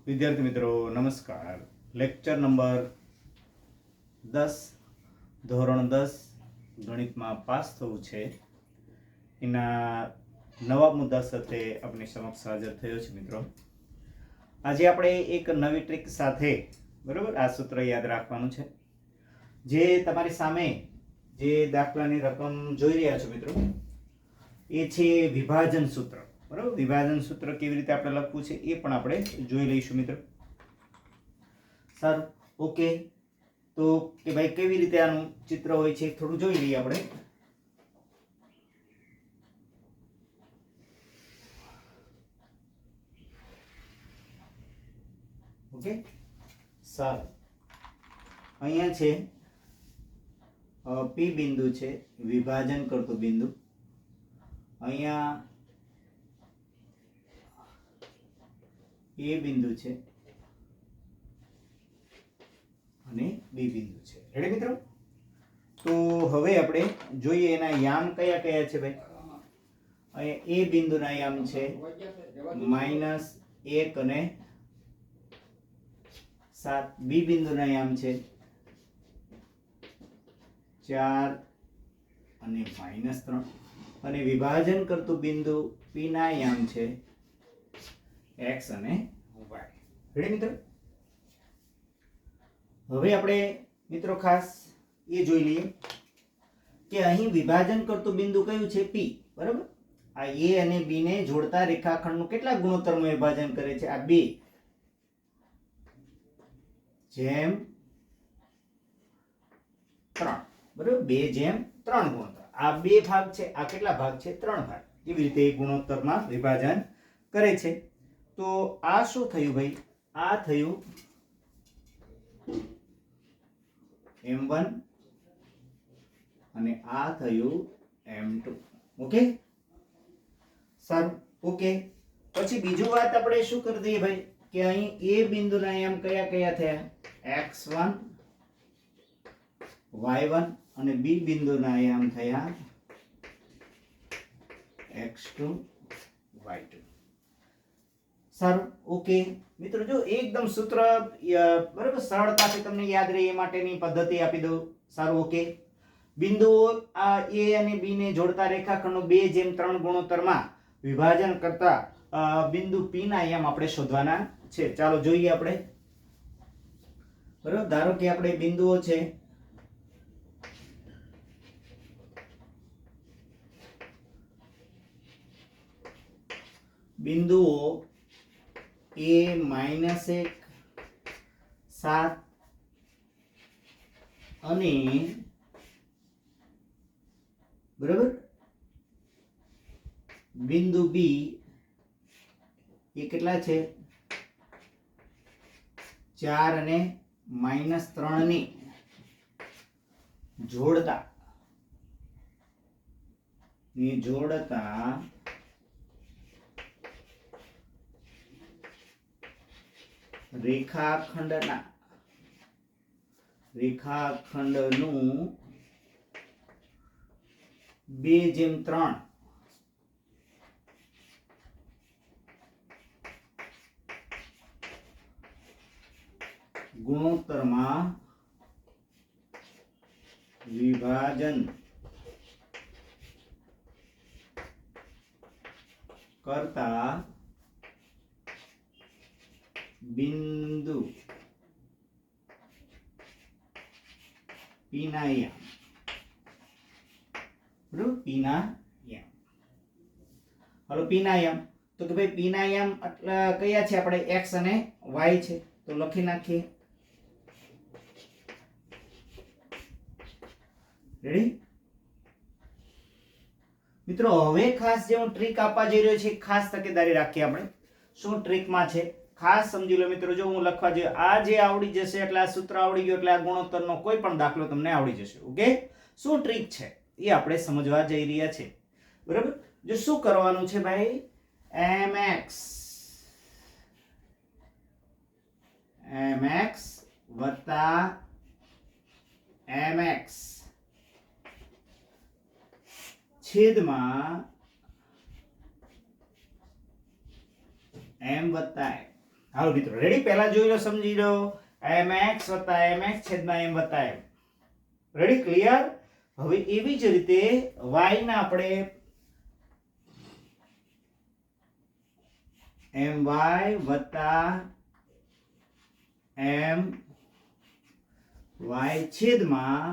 વિદ્યાર્થી મિત્રો નમસ્કાર. લેક્ચર નંબર 10 ધોરણ 10 ગણિતમાં પાસ થવું છે એના નવા મુદ્દા સાથે આપણી સમક્ષ હાજર થયો છે. મિત્રો આજે આપણે એક નવી ટ્રીક સાથે બરોબર આ સૂત્ર યાદ રાખવાનું છે. જે તમારી સામે જે દાખલાની રકમ જોઈ રહ્યા છો મિત્રો એ છે વિભાજન સૂત્ર. બરાબર, વિભાજન સૂત્ર કેવી રીતે આપણે લખવું છે એ પણ આપણે જોઈ લઈશું મિત્રો. સારું, ઓકે. તો કે ભાઈ કેવી રીતે આનું ચિત્ર હોય છે થોડું જોઈ લઈએ આપણે. ઓકે, સારું. અહીંયા છે પી બિંદુ છે, વિભાજન કરતું બિંદુ. અહીંયા એ બિંદુ છે અને બી બિંદુ છે. રેડી મિત્રો? તો હવે આપણે જોઈએ એના યામ કયા કયા છે ભાઈ. અહીંયા એ બિંદુના યામ છે -1 અને 7. બી બિંદુના યામ છે 4 અને -3. અને વિભાજન કરતું બિંદુ પી ના યામ છે x અને y. રેડી મિત્રો? હવે આપણે મિત્રો ખાસ એ જોઈ લઈએ કે અહીં વિભાજન કરતું બિંદુ કયું છે? P. બરાબર. આ a અને b ને જોડતા રેખાખંડનું કેટલા ગુણોત્તરમાં વિભાજન કરે છે? આ 2 જેમ 3. બરાબર, 2 જેમ 3 ગુણોત્તર. આ 2 ભાગ છે, આ કેટલા ભાગ છે? 3 ભાગ. એવી રીતે ગુણોત્તરમાં વિભાજન કરે છે. તો આ શું થયું ભાઈ? આ થયું m1 અને આ થયું m2. ઓકે, સારું, ઓકે. પછી બીજું વાત આપણે શું કરી દઈએ ભાઈ કે અહીં એ બિંદુના યામ કયા કયા થયા? x1 y1 અને બી બિંદુના યામ થયા x2 y2. સારું, ઓકે મિત્રો. જો એકદમ સૂત્ર બરાબર સરળતાથી તમને યાદ રહે એ માટેની પદ્ધતિ આપી દઉં. સારું, ઓકે. બિંદુઓ આ a અને b ને જોડતા રેખાખંડનું 2:3 ગુણોત્તરમાં વિભાજન કરતા બિંદુ p ના યામ આપણે શોધવાના છે. ચાલો જોઈએ આપણે. બરાબર, ધારો કે આપણે બિંદુઓ છે બિંદુઓ a -1 7 અને બરાબર બિંદુ b એ કેટલા છે? 4 અને -3 ની જોડતા રેખાખંડનું 2:3 ગુણોત્તરમાં વિભાજન કરતા બિંદુ પી ના યામ. બરાબર, પી ના યામ. હાલો, પી ના યામ. તો કે ભાઈ પી ના યામ કયા છે? આપણે x અને y છે, તો લખી નાખીએ. રેડી મિત્રો? હવે ખાસ જે હું ટ્રીક આપવા જઈ રહ્યો છું ખાસ તકેદારી રાખીએ આપણે. શું ટ્રીકમાં છે ખાસ સમજી લો મિત્રો. જો હું લખવા જઈએ આ જે આવડી જશે એટલે આ સૂત્ર આવડી ગયું એટલે આ ગુણોત્તરનો કોઈ પણ દાખલો તમને આવડી જશે. ઓકે, શું ટ્રીક છે એ આપણે સમજવા જઈ રહ્યા છે. બરાબર, જો શું કરવાનું છે ભાઈ? mx વત્તા mx છેદમાં m વત્તા n. હાલો મિત્રો રેડી, પહેલા જોઈ લો, સમજી લો. mx વત્તા mx છેદમાં m વત્તા m. Ready, clear? હવે એવી જ રીતે y ના આપણે my વત્તા m y છેદમાં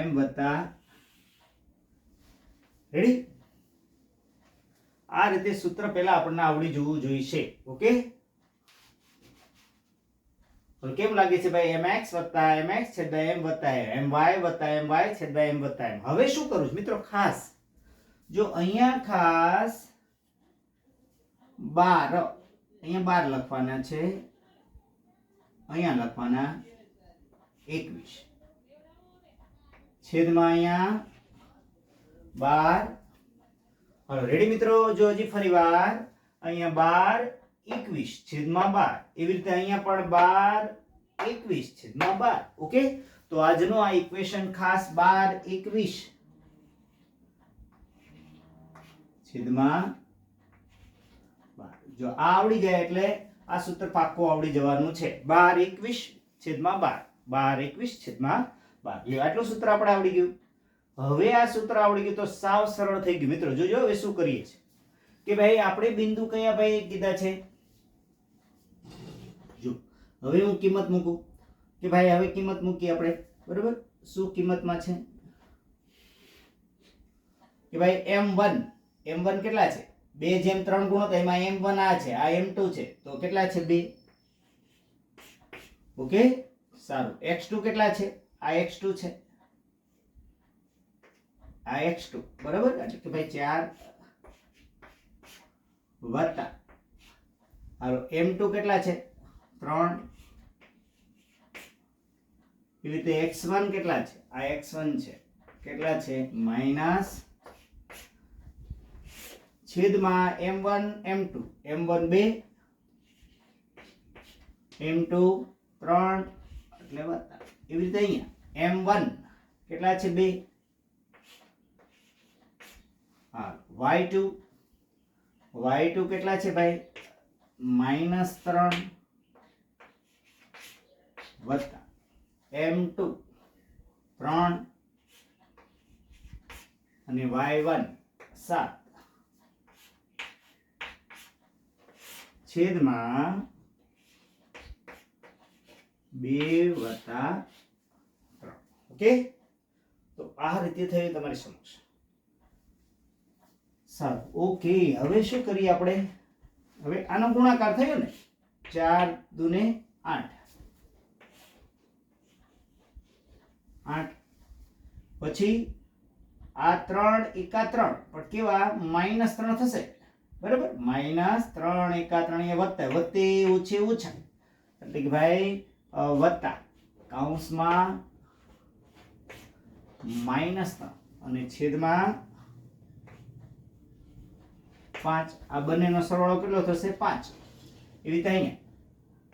m વત્તા. રેડી? આ રીતે સૂત્ર પહેલા આપણને આવડી જવું જોઈશે. ઓકે, તો કેમ લાગે છે ભાઈ? mx વત્તા mx છેદમાં m વત્તા m, my વત્તા my છેદમાં m વત્તા m. હવે શું કરું છું મિત્રો? ખાસ જો અહીંયા ખાસ 12, અહીંયા 12 લખવાના છે, અહીંયા લખવાના 21 છેદમાં અહીંયા 12. હાલો રેડી મિત્રો, જો હજી ફરી વાર અહીંયા 12 21 છેદમાં 12, એવી રીતે અહીંયા પણ 12 21 છેદમાં 12. ઓકે, તો આજનો આ ઇક્વેશન ખાસ 12 21 છેદમાં 12. જો આ આવડી જાય એટલે આ સૂત્ર પાક્કું આવડી જવાનું છે. 12 21 છેદમાં 12, 12 21 છેદમાં 12. આટલું સૂત્ર આપણે આવડી ગયું. હવે આ સૂત્ર આવડી ગયું તો સાવ સરળ થઈ ગયું મિત્રો. જોજો હવે શું કરીએ છીએ કે ભાઈ આપણે બિંદુ કયા ભાઈ કીધા છે. જો હવે હું કિંમત મૂકું કે ભાઈ, હવે કિંમત મૂકી આપણે, બરોબર? શું કિંમતમાં છે કે ભાઈ m1 કેટલા છે? 2:3 ગુણો, તો એમાં m1 આ છે, આ m2 છે, તો કેટલા છે? 2. ઓકે, સારું. x2 કેટલા છે? આ x2 છે, આ x2, બરાબર? એટલે કે ભાઈ 4 વત્તા, હાલો m2 કેટલા છે? 3. એવી રીતે x1 કેટલા છે? આ x1 છે, કેટલા છે? માઈનસ છેદમાં m1 m2, m1 2, m2 3 એટલે વત્તા. એવી રીતે અહીંયા m1 કેટલા છે? 2. હા, y2 કેટલા છે ભાઈ? -3 વત્તા m2 3 અને y1 7 છેદમાં 2 વત્તા 3. ઓકે, તો આ રીતે થયું તમારી સમક્ષ. સારું, ઓકે. હવે શું કરીએ આપણે? હવે આનો ગુણાકાર થયો ને, 4 દુને 8, 8 પછી આ 3 એકા 3, પણ કેવા? -3 થશે, બરાબર? -3 એકા 3 એ વત્તા, વત્તે ઓછે ઓછા, એટલે કે ભાઈ વત્તા કૌંસમાં -3 અને છેદમાં 5. આ બંનેનો સરવાળો કેટલો થશે? 5. એવી રીતે અહીંયા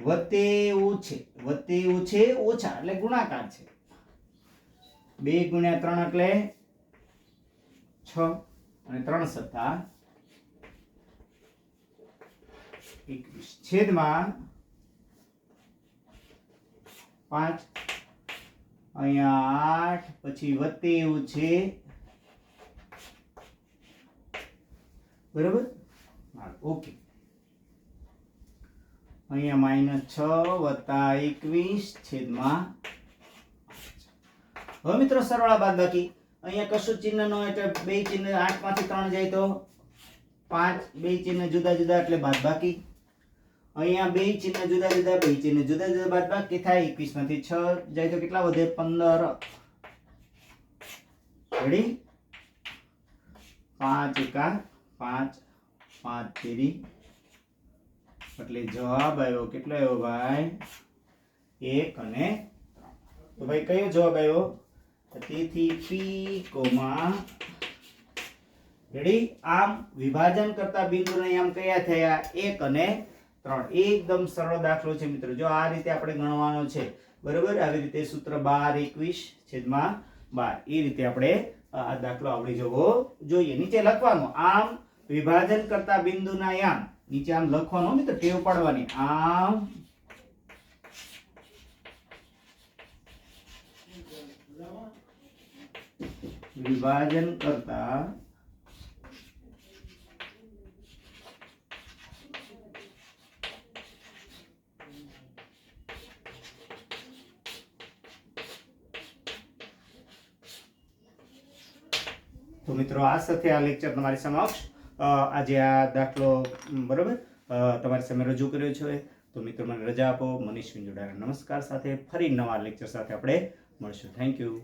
વત્તે ઓછે ઓછા એટલે ગુણાકાર છે. 2 ગુણ્યા 3 એટલે 6 અને 3 સત્તા 21 છેદમાં 5. અહીંયા 8 પછી વત્તે ઓછે, બરાબર? હા, ઓકે. અહીંયા -6 વત્તા 21 છેદમાં. હવે મિત્રો સરવાળા બાદબાકી, અહીંયા કશું ચિહ્ન ન હોય એટલે બે ચિહ્ન 8 માંથી 3 જાય તો 5, બે ચિહ્ન જુદા જુદા એટલે બાદબાકી. અહીંયા બે ચિહ્ન જુદા જુદા, બે ચિહ્ન જુદા જુદા, બાદબાકી થાય. 21 માંથી 6 જાય તો કેટલા વધે? 15. રેડી? 5 એકા 5, 5 તેરી, એટલે જવાબ આવ્યો કેટલો આવ્યો ભાઈ? 1 અને 3. તો ભાઈ કયો જવાબ આવ્યો? તેથી p, રેડી? આમ વિભાજન કરતા બિંદુને આમ કયા થયા? 1 અને 3. એકદમ સરળ દાખલો છે મિત્રો. જો આ રીતે આપણે ગણવાનો છે, બરોબર? આવી રીતે સૂત્ર 12 21 છેદમાં 12, એ રીતે આપણે આ દાખલો આવડી જવો જોઈએ. નીચે લખવાનું આમ વિભાજન કરતા બિંદુના યામ નીચે આમ લખવાનું મિત્રો, ટેવ પાડવાની. આમ વિભાજન કરતા તો મિત્રો આ સાથે આ લેક્ચર તમારી સમક્ષ આજે આ દાખલો બરોબર તમારી સામે રજૂ કર્યો છે. તો મિત્રો મને રજા આપો. મનીષ વિંજોડાના નમસ્કાર સાથે ફરી નવા લેક્ચર સાથે આપણે મળશું. Thank you.